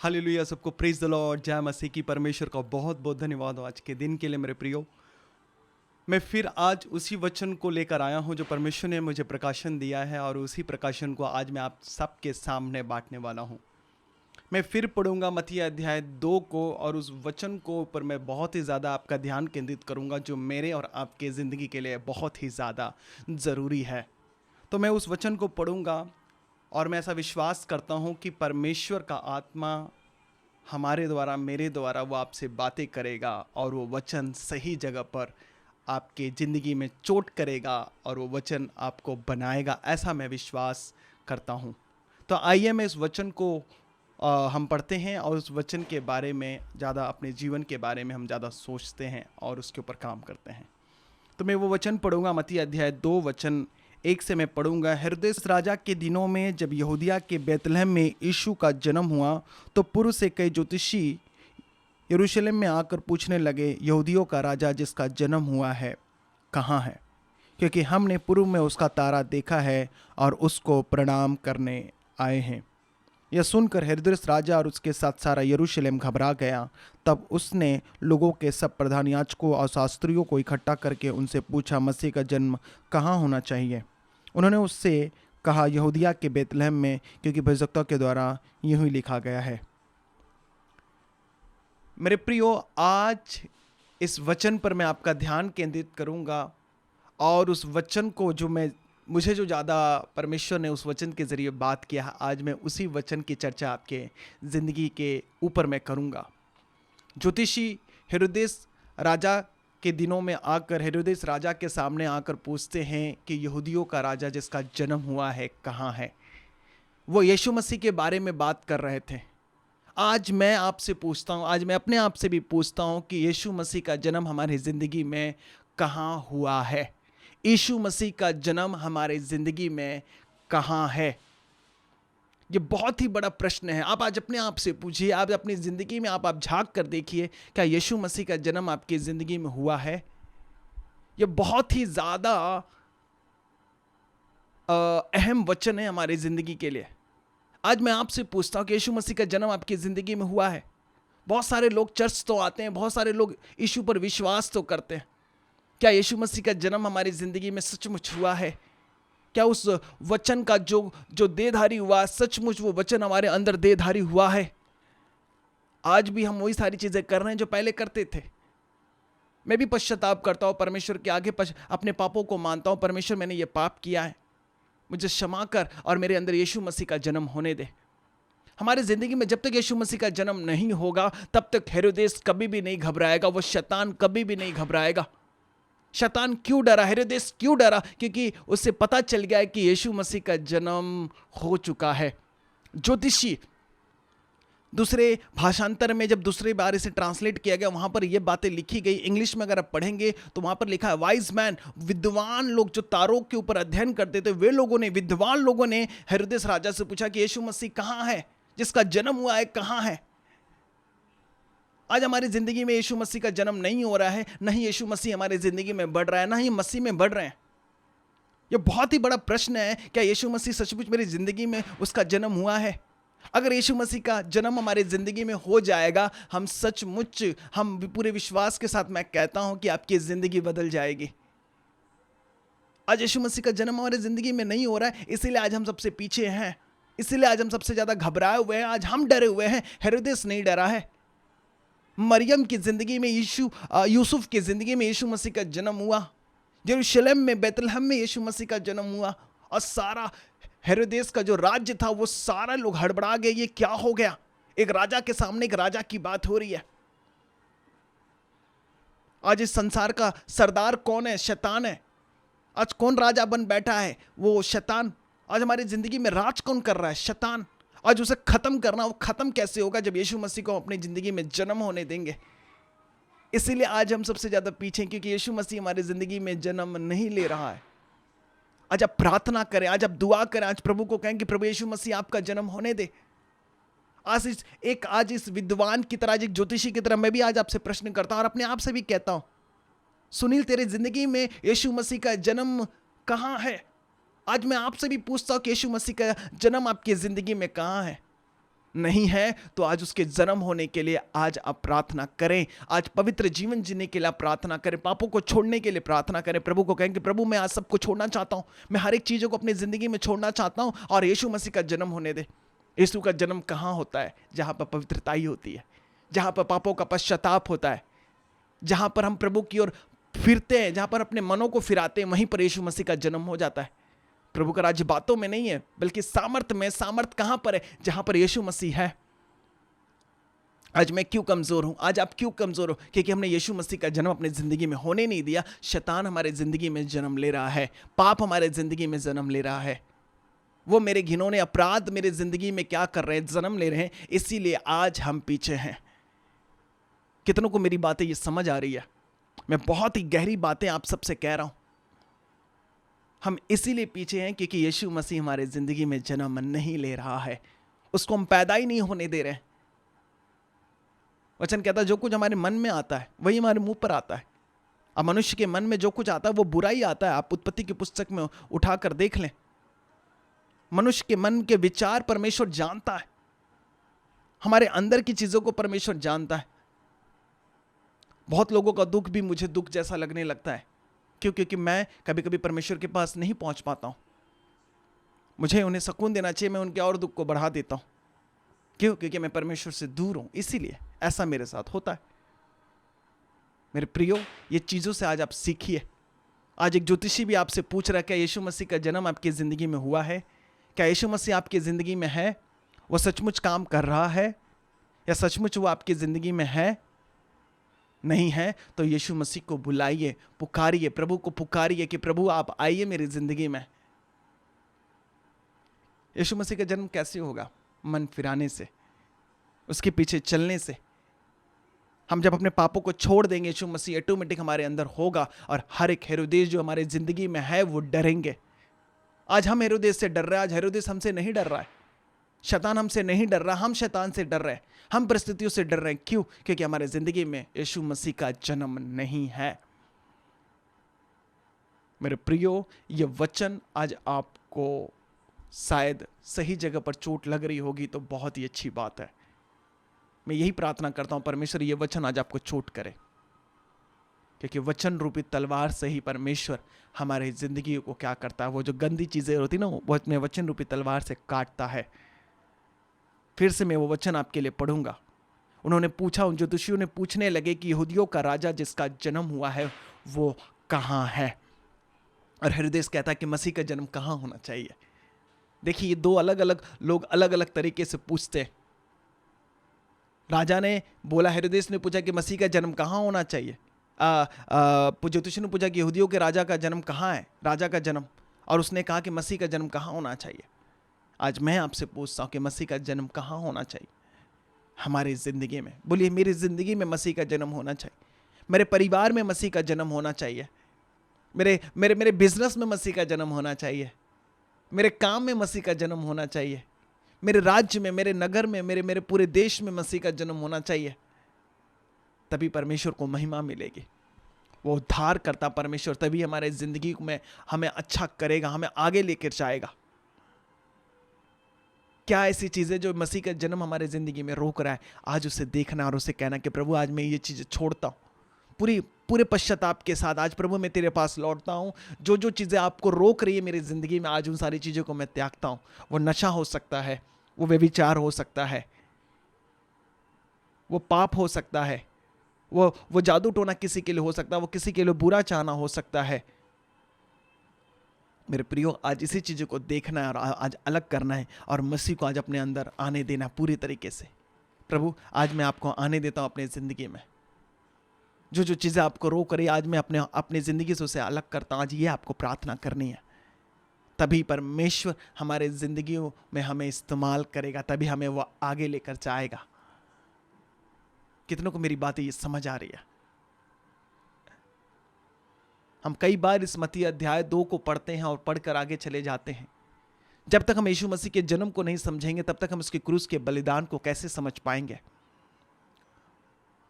Hallelujah. सबको praise the Lord. जय मसीह की। परमेश्वर का बहुत बहुत धन्यवाद हो आज के दिन के लिए मेरे प्रियो। मैं फिर आज उसी वचन को लेकर आया हूं जो परमेश्वर ने मुझे प्रकाशन दिया है, और उसी प्रकाशन को आज मैं आप सबके सामने बांटने वाला हूं। मैं फिर पढ़ूंगा मत्ती अध्याय 2 को, और उस वचन को ऊपर मैं बहुत ही ज़्यादा आपका ध्यान केंद्रित करूंगा जो मेरे और आपके ज़िंदगी के लिए बहुत ही ज़्यादा ज़रूरी है। तो मैं उस वचन को पढ़ूंगा, और मैं ऐसा विश्वास करता हूं कि परमेश्वर का आत्मा हमारे द्वारा, मेरे द्वारा वो आपसे बातें करेगा, और वो वचन सही जगह पर आपके ज़िंदगी में चोट करेगा, और वो वचन आपको बनाएगा, ऐसा मैं विश्वास करता हूँ। तो आइए मैं इस वचन को हम पढ़ते हैं, और उस वचन के बारे में ज़्यादा, अपने जीवन के बारे में हम ज़्यादा सोचते हैं और उसके ऊपर काम करते हैं। तो मैं वो वचन पढ़ूंगा, मत्ती अध्याय 2 वचन 1 से मैं पढ़ूंगा। हेरोदेस राजा के दिनों में जब यहूदिया के बैतलहम में यीशु का जन्म हुआ, तो पूर्व से कई ज्योतिषी यरूशलेम में आकर पूछने लगे, यहूदियों का राजा जिसका जन्म हुआ है कहाँ है? क्योंकि हमने पूर्व में उसका तारा देखा है और उसको प्रणाम करने आए हैं। यह सुनकर हेरोदेस राजा और उसके साथ सारा यरूशलेम घबरा गया। तब उसने लोगों के सब प्रधान याजकों और शास्त्रियों को इकट्ठा करके उनसे पूछा, मसीह का जन्म कहाँ होना चाहिए? उन्होंने उससे कहा, यहूदिया के बैतलहम में, क्योंकि भविष्यवक्ता के द्वारा यूं ही लिखा गया है। मेरे प्रियो, आज इस वचन पर मैं आपका ध्यान केंद्रित करूंगा, और उस वचन को जो मुझे जो ज़्यादा परमेश्वर ने उस वचन के ज़रिए बात किया है, आज मैं उसी वचन की चर्चा आपके ज़िंदगी के ऊपर मैं करूंगा। ज्योतिषी हेरोदेस राजा के दिनों में आकर हेरोदेस राजा के सामने आकर पूछते हैं कि यहूदियों का राजा जिसका जन्म हुआ है कहाँ है? वो यीशु मसीह के बारे में बात कर रहे थे। आज मैं आपसे पूछता हूँ, आज मैं अपने आप से भी पूछता हूँ कि यीशु मसीह का जन्म हमारी ज़िंदगी में कहाँ हुआ है? यीशु मसीह का जन्म हमारे ज़िंदगी में कहाँ है? ये बहुत ही बड़ा प्रश्न है। आप आज अपने आप से पूछिए, आप अपनी ज़िंदगी में आप झांक कर देखिए, क्या यीशु मसीह का जन्म आपकी ज़िंदगी में हुआ है? ये बहुत ही ज़्यादा अहम वचन है हमारी ज़िंदगी के लिए। आज मैं आपसे पूछता हूँ कि यीशु मसीह का जन्म आपकी ज़िंदगी में हुआ है? बहुत सारे लोग चर्च तो आते हैं, बहुत सारे लोग यीशु पर विश्वास तो करते हैं। क्या यीशु मसीह का जन्म हमारी ज़िंदगी में सचमुच हुआ है? क्या उस वचन का जो देहधारी हुआ, सचमुच वो वचन हमारे अंदर देहधारी हुआ है? आज भी हम वही सारी चीज़ें कर रहे हैं जो पहले करते थे। मैं भी पश्चाताप करता हूँ, परमेश्वर के आगे अपने पापों को मानता हूँ, परमेश्वर मैंने ये पाप किया है, मुझे क्षमा कर, और मेरे अंदर यीशु मसीह का जन्म होने दे। हमारे ज़िंदगी में जब तक यीशु मसीह का जन्म नहीं होगा, तब तक हेरोदेस कभी भी नहीं घबराएगा, वो शैतान कभी भी नहीं घबराएगा। शैतान क्यों डरा? हेरोदेस क्यों डरा? क्योंकि उससे पता चल गया है कि यीशु मसीह का जन्म हो चुका है। ज्योतिषी दूसरे भाषांतर में जब दूसरी बार इसे ट्रांसलेट किया गया, वहां पर ये बातें लिखी गई। इंग्लिश में अगर आप पढ़ेंगे तो वहां पर लिखा है, वाइज मैन, विद्वान लोग जो तारों के ऊपर अध्ययन करते थे, वे लोगों ने, विद्वान लोगों ने हेरोदेस राजा से पूछा कि यीशु मसीह कहाँ है, जिसका जन्म हुआ है कहाँ है? आज हमारी जिंदगी में यीशु मसीह का जन्म नहीं हो रहा है, नहीं यीशु मसीह हमारी जिंदगी में बढ़ रहा है, ना ही मसीह में बढ़ रहे हैं। यह बहुत ही बड़ा प्रश्न है, क्या यीशु मसीह सचमुच मेरी जिंदगी में उसका जन्म हुआ है? अगर यीशु मसीह का जन्म हमारी ज़िंदगी में हो जाएगा, हम सचमुच, हम पूरे विश्वास के साथ मैं कहता हूं कि आपकी ज़िंदगी बदल जाएगी। आज यीशु मसीह का जन्म हमारी ज़िंदगी में नहीं हो रहा है, इसीलिए आज हम सबसे पीछे हैं, इसीलिए आज हम सबसे ज़्यादा घबराए हुए हैं, आज हम डरे हुए हैं। हेरोदेस नहीं डरा है। मरियम की ज़िंदगी में यूसुफ की ज़िंदगी में यीशु मसीह का जन्म हुआ। यरूशलेम में, बैतलहम में यीशु मसीह का जन्म हुआ, और सारा हेरोदेस का जो राज्य था वो सारा लोग हड़बड़ा गए, ये क्या हो गया? एक राजा के सामने एक राजा की बात हो रही है। आज इस संसार का सरदार कौन है? शैतान है। आज कौन राजा बन बैठा है? वो शैतान। आज हमारी जिंदगी में राज कौन कर रहा है? शैतान। आज उसे खत्म करना, वो खत्म कैसे होगा जब यीशु मसीह को अपनी जिंदगी में जन्म होने देंगे? इसीलिए आज हम सबसे ज्यादा पीछे, क्योंकि यीशु मसीह हमारी जिंदगी में जन्म नहीं ले रहा है। आज आप प्रार्थना करें, आज आप दुआ करें, आज प्रभु को कहें कि प्रभु यीशु मसीह आपका जन्म होने दे। आज इस विद्वान की तरह, एक ज्योतिषी की तरह मैं भी आज आपसे प्रश्न करता हूं, और अपने आप से भी कहता हूं, सुनील, तेरे जिंदगी में यीशु मसीह का जन्म कहां है? आज मैं आपसे भी पूछता हूं कि यीशु मसीह का जन्म आपकी जिंदगी में कहां है? नहीं है तो आज उसके जन्म होने के लिए आज आप प्रार्थना करें। आज पवित्र जीवन जीने के लिए आप प्रार्थना करें, पापों को छोड़ने के लिए प्रार्थना करें। प्रभु को कहें कि प्रभु मैं आज सबको छोड़ना चाहता हूं, मैं हर एक चीज़ों को अपनी ज़िंदगी में छोड़ना चाहता हूं और यीशु मसीह का जन्म होने दे। यीशु का जन्म कहाँ होता है? जहाँ पर पवित्रता ही होती है, जहाँ पर पापों का पश्चाताप होता है, जहाँ पर हम प्रभु की ओर फिरते हैं, जहाँ पर अपने मनों को फिराते हैं, वहीं पर यीशु मसीह का जन्म हो जाता है। प्रभु का राज्य बातों में नहीं है बल्कि सामर्थ में। सामर्थ कहां पर है? जहां पर यीशु मसीह है। आज मैं क्यों कमजोर हूं? आज आप क्यों कमजोर हो? क्योंकि हमने यीशु मसीह का जन्म अपनी जिंदगी में होने नहीं दिया। शैतान हमारे जिंदगी में जन्म ले रहा है, पाप हमारे जिंदगी में जन्म ले रहा है, वो मेरे घिनौने अपराध मेरे जिंदगी में क्या कर रहे हैं? जन्म ले रहे हैं। इसीलिए आज हम पीछे हैं। कितनों को मेरी बातें ये समझ आ रही है? मैं बहुत ही गहरी बातें आप सबसे कह रहा हूं। हम इसीलिए पीछे हैं क्योंकि यीशु मसीह हमारे जिंदगी में जन्म नहीं ले रहा है, उसको हम पैदा ही नहीं होने दे रहे हैं। वचन कहता है जो कुछ हमारे मन में आता है वही हमारे मुंह पर आता है। अब मनुष्य के मन में जो कुछ आता है वो बुरा ही आता है। आप उत्पत्ति की पुस्तक में उठाकर देख लें, मनुष्य के मन के विचार परमेश्वर जानता है, हमारे अंदर की चीजों को परमेश्वर जानता है। बहुत लोगों का दुख भी मुझे दुख जैसा लगने लगता है। क्यों? क्योंकि मैं कभी कभी परमेश्वर के पास नहीं पहुंच पाता हूं। मुझे उन्हें सुकून देना चाहिए, मैं उनके और दुख को बढ़ा देता हूं। क्यों? क्योंकि मैं परमेश्वर से दूर हूं, इसीलिए ऐसा मेरे साथ होता है। मेरे प्रियो, ये चीजों से आज आप सीखिए। आज एक ज्योतिषी भी आपसे पूछ रहा है क्या यीशु मसीह का जन्म आपकी जिंदगी में हुआ है? क्या यीशु मसीह आपकी जिंदगी में है? वो सचमुच काम कर रहा है या सचमुच वो आपकी जिंदगी में है? नहीं है तो यीशु मसीह को बुलाइए, पुकारिए, प्रभु को पुकारिए कि प्रभु आप आइए मेरी जिंदगी में। यीशु मसीह का जन्म कैसे होगा? मन फिराने से, उसके पीछे चलने से। हम जब अपने पापों को छोड़ देंगे, यीशु मसीह ऑटोमेटिक हमारे अंदर होगा और हर एक हेरोदेस जो हमारे जिंदगी में है वो डरेंगे। आज हम हेरोदेस से डर रहे हैं, आज हेरोदेस हमसे नहीं डर रहा है, शैतान हमसे नहीं डर रहा, हम शैतान से डर रहे हैं, हम परिस्थितियों से डर रहे हैं। क्यों? क्योंकि हमारे जिंदगी में यीशु मसीह का जन्म नहीं है। मेरे प्रियो, ये वचन आज आपको शायद सही जगह पर चोट लग रही होगी तो बहुत ही अच्छी बात है। मैं यही प्रार्थना करता हूं परमेश्वर ये वचन आज आपको चोट करे, क्योंकि वचन रूपी तलवार से ही परमेश्वर हमारे जिंदगी को क्या करता है, वो जो गंदी चीजें होती ना वो अपने वचन रूपी तलवार से काटता है। फिर से मैं वो वचन आपके लिए पढ़ूंगा। उन्होंने पूछा, उन ज्योतिषियों ने पूछने लगे कि यहूदियों का राजा जिसका जन्म हुआ है वो कहाँ है? और हेरोदेस कहता है कि मसीह का जन्म कहाँ होना चाहिए। देखिए, ये दो अलग अलग लोग अलग अलग तरीके से पूछते हैं। राजा ने बोला, हेरोदेस ने पूछा कि मसीह का जन्म कहाँ होना चाहिए। ज्योतिषी ने पूछा कि यहूदियों के राजा का जन्म कहाँ है, राजा का जन्म, और उसने कहा कि मसीह का जन्म कहाँ होना चाहिए। आज मैं आपसे पूछता हूँ कि मसीह का जन्म कहाँ होना चाहिए हमारी जिंदगी में? बोलिए, मेरी जिंदगी में मसीह का जन्म होना चाहिए, मेरे परिवार में मसीह का जन्म होना चाहिए, मेरे मेरे मेरे बिजनेस में मसीह का जन्म होना चाहिए, मेरे काम में मसीह का जन्म होना चाहिए, मेरे राज्य में, मेरे नगर में, मेरे पूरे देश में मसीह का जन्म होना चाहिए। तभी परमेश्वर को महिमा मिलेगी। वो उद्धार करता परमेश्वर तभी हमारे जिंदगी में हमें अच्छा करेगा, हमें आगे लेकर जाएगा। क्या ऐसी चीजें जो मसीह का जन्म हमारे जिंदगी में रोक रहा है, आज उसे देखना और उसे कहना कि प्रभु आज मैं ये चीजें छोड़ता हूँ, पूरे पश्चाताप के साथ आज प्रभु मैं तेरे पास लौटता हूँ। जो जो चीजें आपको रोक रही है मेरी जिंदगी में, आज उन सारी चीजों को मैं त्यागता हूँ। वो नशा हो सकता है, वो व्यभिचार हो सकता है, वो पाप हो सकता है, वो जादू टोना किसी के लिए हो सकता है, वो किसी के लिए बुरा चाहना हो सकता है। मेरे प्रियो, आज इसी चीज़ों को देखना है और आज अलग करना है और मसीह को आज अपने अंदर आने देना पूरी तरीके से। प्रभु, आज मैं आपको आने देता हूँ अपनी ज़िंदगी में। जो जो चीज़ें आपको रोक रही, आज मैं अपनी ज़िंदगी से उसे अलग करता हूँ। आज ये आपको प्रार्थना करनी है, तभी परमेश्वर हमारे ज़िंदगियों में हमें इस्तेमाल करेगा, तभी हमें वो आगे लेकर जाएगा। कितनों को मेरी बातें ये समझ आ रही है? हम कई बार इस मत्ती अध्याय 2 को पढ़ते हैं और पढ़कर आगे चले जाते हैं। जब तक हम यीशु मसीह के जन्म को नहीं समझेंगे तब तक हम उसके क्रूस के बलिदान को कैसे समझ पाएंगे?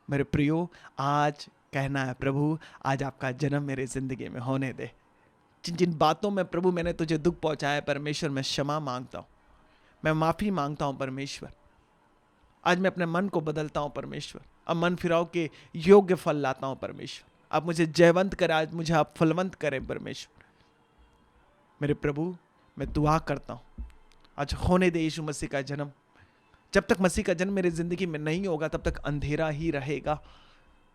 मेरे प्रियो, आज कहना है, प्रभु आज आपका जन्म मेरे जिंदगी में होने दे। जिन जिन बातों में प्रभु मैंने तुझे दुख पहुंचाया, परमेश्वर मैं क्षमा मांगता हूं, मैं माफी मांगता हूं परमेश्वर। आज मैं अपने मन को बदलता हूँ परमेश्वर, अब मन फिराओ के योग्य फल लाता हूँ परमेश्वर। अब मुझे जयवंत करे, आज मुझे आप फलवंत करें परमेश्वर। मेरे प्रभु मैं दुआ करता हूँ, आज होने दे यीशु मसीह का जन्म। जब तक मसीह का जन्म मेरी जिंदगी में नहीं होगा तब तक अंधेरा ही रहेगा,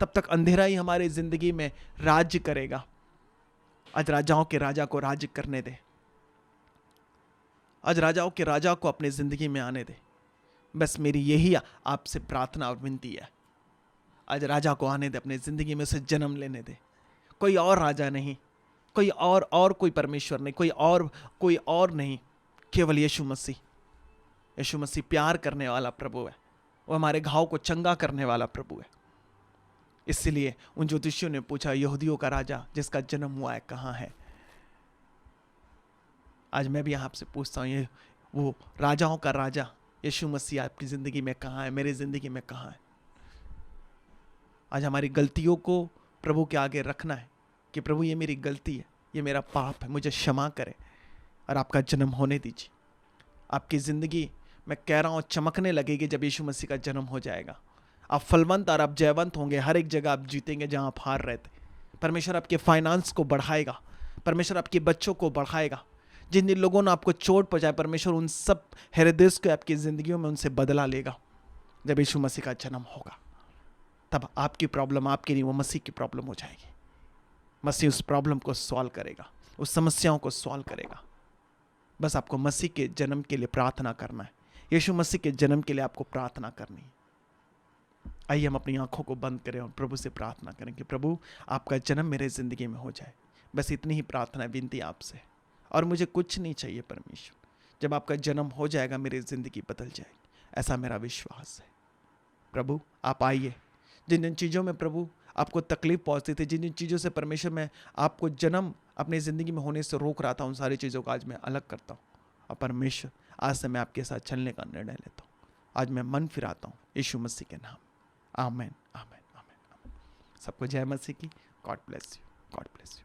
तब तक अंधेरा ही हमारी जिंदगी में राज्य करेगा। आज राजाओं के राजा को राज्य करने दे, आज राजाओं के राजा को अपनी जिंदगी में आने दे। बस मेरी यही आपसे प्रार्थना और विनती है, आज राजा को आने दे, अपनी जिंदगी में उसे जन्म लेने दे। कोई और राजा नहीं, कोई और कोई परमेश्वर नहीं, कोई और नहीं, केवल यीशु मसीह। यीशु मसीह प्यार करने वाला प्रभु है, वो हमारे घाव को चंगा करने वाला प्रभु है। इसलिए उन ज्योतिषियों ने पूछा, यहूदियों का राजा जिसका जन्म हुआ है कहाँ है? आज मैं भी आपसे पूछता हूँ, ये वो राजाओं का राजा यीशु मसीह आपकी जिंदगी में कहाँ है, मेरी जिंदगी में कहाँ है? आज हमारी गलतियों को प्रभु के आगे रखना है कि प्रभु ये मेरी गलती है, ये मेरा पाप है, मुझे क्षमा करे और आपका जन्म होने दीजिए। आपकी ज़िंदगी मैं कह रहा हूँ चमकने लगेगी जब यीशु मसीह का जन्म हो जाएगा। आप फलवंत और आप जयवंत होंगे, हर एक जगह आप जीतेंगे जहाँ आप हार रहे थे। परमेश्वर आपके फाइनेंस को बढ़ाएगा, परमेश्वर आपके बच्चों को बढ़ाएगा। जिन जिन लोगों ने आपको चोट पहुँचाए, परमेश्वर उन सब हृदय को आपकी ज़िंदगियों में उनसे बदला लेगा। जब यीशु मसीह का जन्म होगा तब आपकी प्रॉब्लम आपकी नहीं, वो मसीह की प्रॉब्लम हो जाएगी। मसीह उस प्रॉब्लम को सॉल्व करेगा, उस समस्याओं को सॉल्व करेगा। बस आपको मसीह के जन्म के लिए प्रार्थना करना है, यीशु मसीह के जन्म के लिए आपको प्रार्थना करनी है। आइए हम अपनी आंखों को बंद करें और प्रभु से प्रार्थना करें कि प्रभु आपका जन्म मेरे ज़िंदगी में हो जाए। बस इतनी ही प्रार्थना विनती आपसे, और मुझे कुछ नहीं चाहिए परमेश्वर। जब आपका जन्म हो जाएगा मेरी ज़िंदगी बदल जाएगी, ऐसा मेरा विश्वास है। प्रभु आप आइए, जिन जिन चीज़ों में प्रभु आपको तकलीफ पहुंचती थी, जिन जिन चीज़ों से परमेश्वर मैं आपको जन्म अपनी ज़िंदगी में होने से रोक रहा था, उन सारी चीज़ों को आज मैं अलग करता हूँ। और परमेश्वर आज से मैं आपके साथ चलने का निर्णय लेता हूँ। आज मैं मन फिराता हूँ यीशु मसीह के नाम। आमीन, आमीन, आमीन, आमीन। सबको जय मसीह की। God bless you, God bless you.